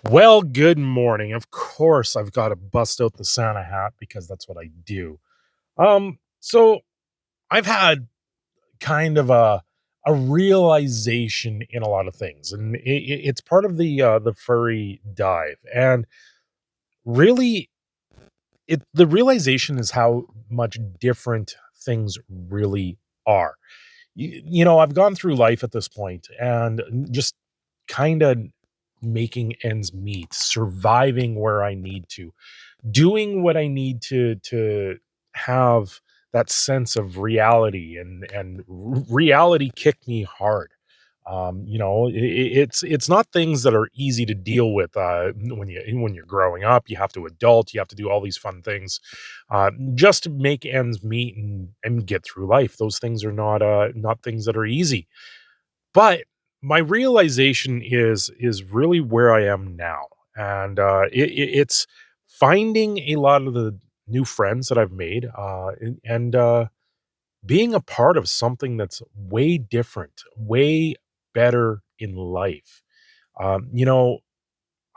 Well, good morning. Of course, I've got to bust out the Santa hat because that's what I do. So I've had kind of a realization in a lot of things, and it's part of the furry dive. And really, the realization is how much different things really are. I've gone through life at this point, and just kind of making ends meet, surviving where I need to, doing what I need to have that sense of reality, and reality kicked me hard. It's not things that are easy to deal with when you're growing up. You have to adult, you have to do all these fun things just to make ends meet and get through life. Those things are not things that are easy. But my realization is really where I am now, and it's finding a lot of the new friends that I've made, and being a part of something that's way different, way better in life. Um, you know,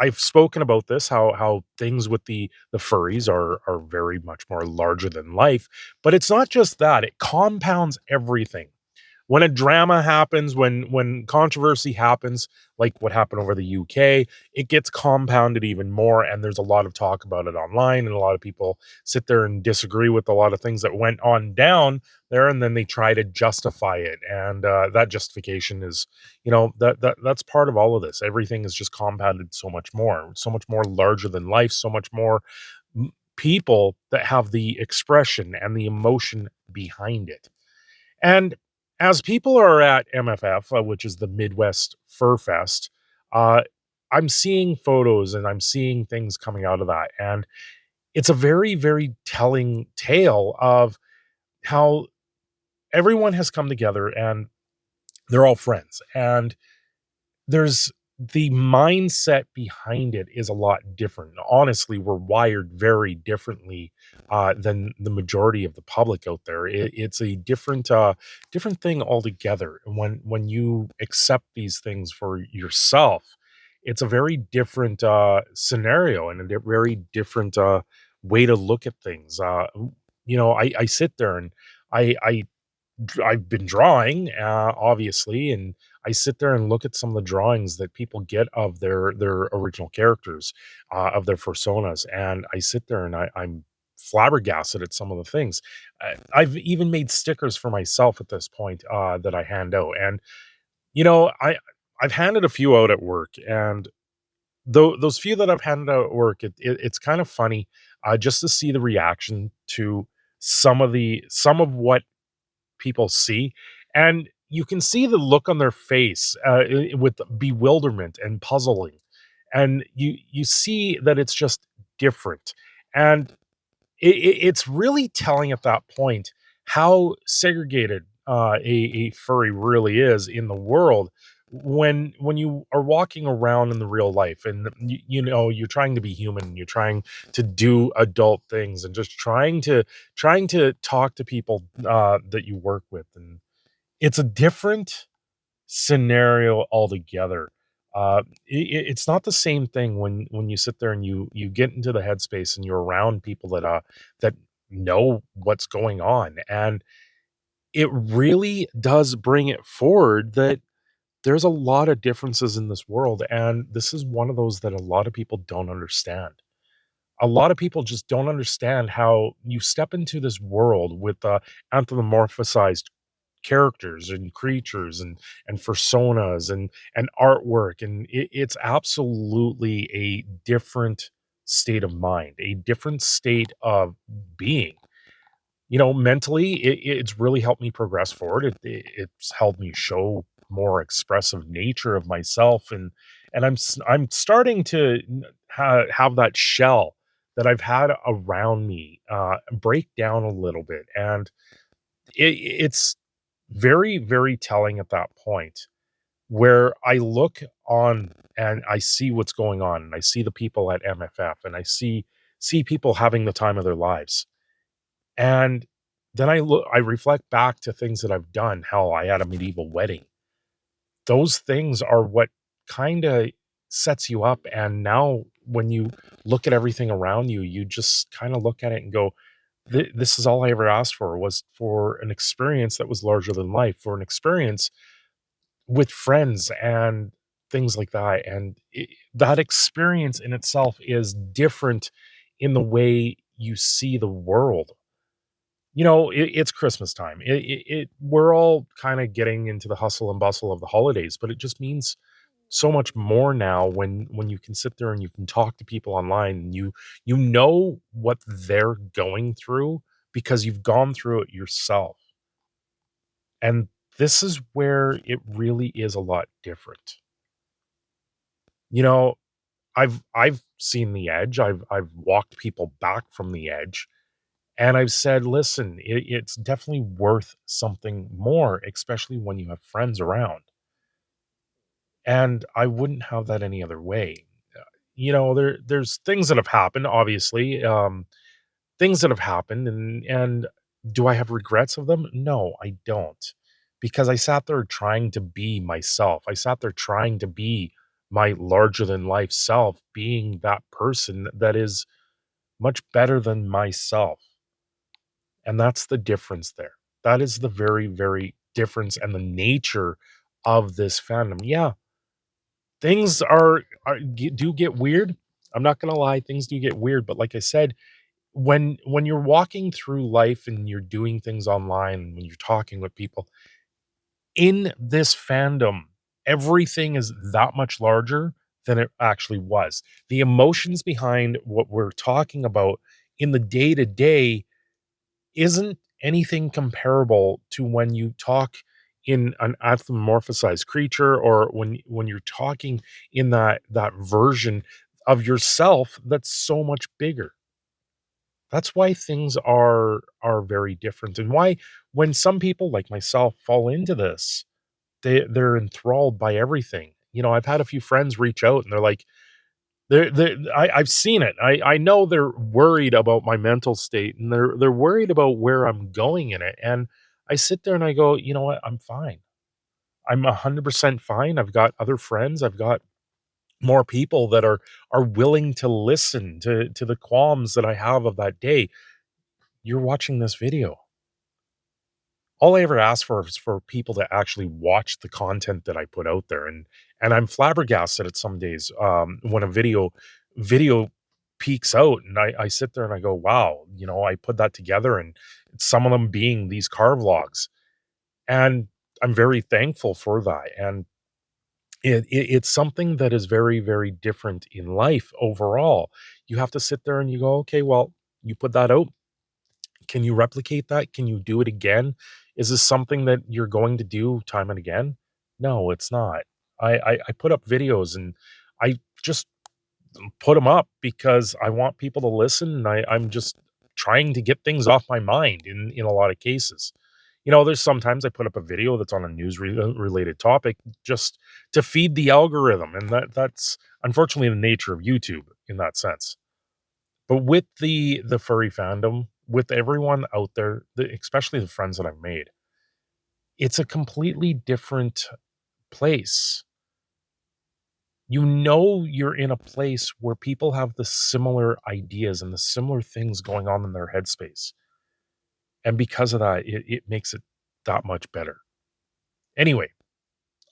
I've spoken about this, how things with the furries are very much more larger than life, but it's not just that; it compounds everything when a drama happens, when controversy happens, like what happened over the UK, it gets compounded even more, and there's a lot of talk about it online, and a lot of people sit there and disagree with a lot of things that went on down there, and then they try to justify it, and that justification is, that's part of all of this. Everything is just compounded so much more larger than life, so much more people that have the expression and the emotion behind it. And as people are at MFF, which is the Midwest Fur Fest, uh, I'm seeing photos and I'm seeing things coming out of that. And it's a very, very telling tale of how everyone has come together and they're all friends. And there's the mindset behind it is a lot different. Honestly, we're wired very differently than the majority of the public out there. It's a different thing altogether. And when you accept these things for yourself, it's a very different scenario and a very different way to look at things. I sit there and I I've been drawing, obviously, and I sit there and look at some of the drawings that people get of their original characters, of their personas, and I sit there and I'm flabbergasted at some of the things. I've even made stickers for myself at this point that I hand out, and you know, I I've handed a few out at work, and those few that I've handed out at work, it's kind of funny just to see the reaction to some of what people see, and you can see the look on their face, with bewilderment and puzzling, and you see that it's just different, and it's really telling at that point how segregated a furry really is in the world when you are walking around in the real life and you're trying to be human, you're trying to do adult things and just trying to talk to people that you work with, and it's a different scenario altogether. It's not the same thing when you sit there and you get into the headspace and you're around people that know what's going on, and it really does bring it forward that there's a lot of differences in this world, and this is one of those that a lot of people don't understand. A lot of people just don't understand how you step into this world with anthropomorphized characters and creatures and personas and artwork, and it's absolutely a different state of mind, a different state of being. Mentally, it's really helped me progress forward. It's helped me show more expressive nature of myself, and I'm starting to have that shell that I've had around me break down a little bit, and it's very, very telling at that point where I look on and I see what's going on, and I see the people at MFF, and I see people having the time of their lives. And then I reflect back to things that I've done. How I had a medieval wedding. Those things are what kinda sets you up, and now when you look at everything around you, you just kind of look at it and go, This is all I ever asked for, was for an experience that was larger than life, for an experience with friends and things like that. And that experience in itself is different in the way you see the world. It's Christmas time. We're all kind of getting into the hustle and bustle of the holidays, but it just means so much more now when you can sit there and you can talk to people online, and you know what they're going through because you've gone through it yourself. And this is where it really is a lot different. You know, I've seen the edge. I've walked people back from the edge, and I've said, "Listen, it's definitely worth something more, especially when you have friends around." And I wouldn't have that any other way. There's things that have happened, obviously, things that have happened, and do I have regrets of them? No, I don't, because I sat there trying to be myself. I sat there trying to be my larger than life self, being that person that is much better than myself. And that's the difference there. That is the very, very difference and the nature of this fandom. Yeah, things do get weird. I'm not gonna lie, things do get weird, but like I said, when you're walking through life and you're doing things online, when you're talking with people in this fandom, everything is that much larger than it actually was. The emotions behind what we're talking about in the day to day isn't anything comparable to when you talk in an anthropomorphized creature, or when you're talking in that version of yourself that's so much bigger. That's why things are very different, and why when some people like myself fall into this, they're enthralled by everything. I've had a few friends reach out and they're like, I've seen it. I know they're worried about my mental state, and they're worried about where I'm going in it. And I sit there and I go, you know what? I'm fine. I'm 100% fine. I've got other friends. I've got more people that are willing to listen to the qualms that I have of that day. You're watching this video. All I ever ask for is for people to actually watch the content that I put out there, and I'm flabbergasted at some days, when a video peaks out, and I sit there and I go, "Wow," I put that together, and some of them being these car vlogs, and I'm very thankful for that, and it's something that is very, very different in life overall. You have to sit there and you go, "Okay, well, you put that out, can you replicate that? Can you do it again? Is this something that you're going to do time and again?" No, it's not. I put up videos, and I just put them up because I want people to listen, and I'm just trying to get things off my mind in a lot of cases. There's sometimes I put up a video that's on a news related topic just to feed the algorithm, and that's unfortunately the nature of YouTube in that sense. But with the furry fandom, with everyone out there, especially the friends that I've made, it's a completely different place. You're in a place where people have the similar ideas and the similar things going on in their headspace. And because of that, it makes it that much better. Anyway,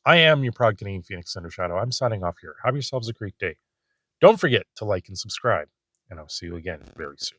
I am your proud Canadian Phoenix Cinder Shadow. I'm signing off here. Have yourselves a great day. Don't forget to like and subscribe, and I'll see you again very soon.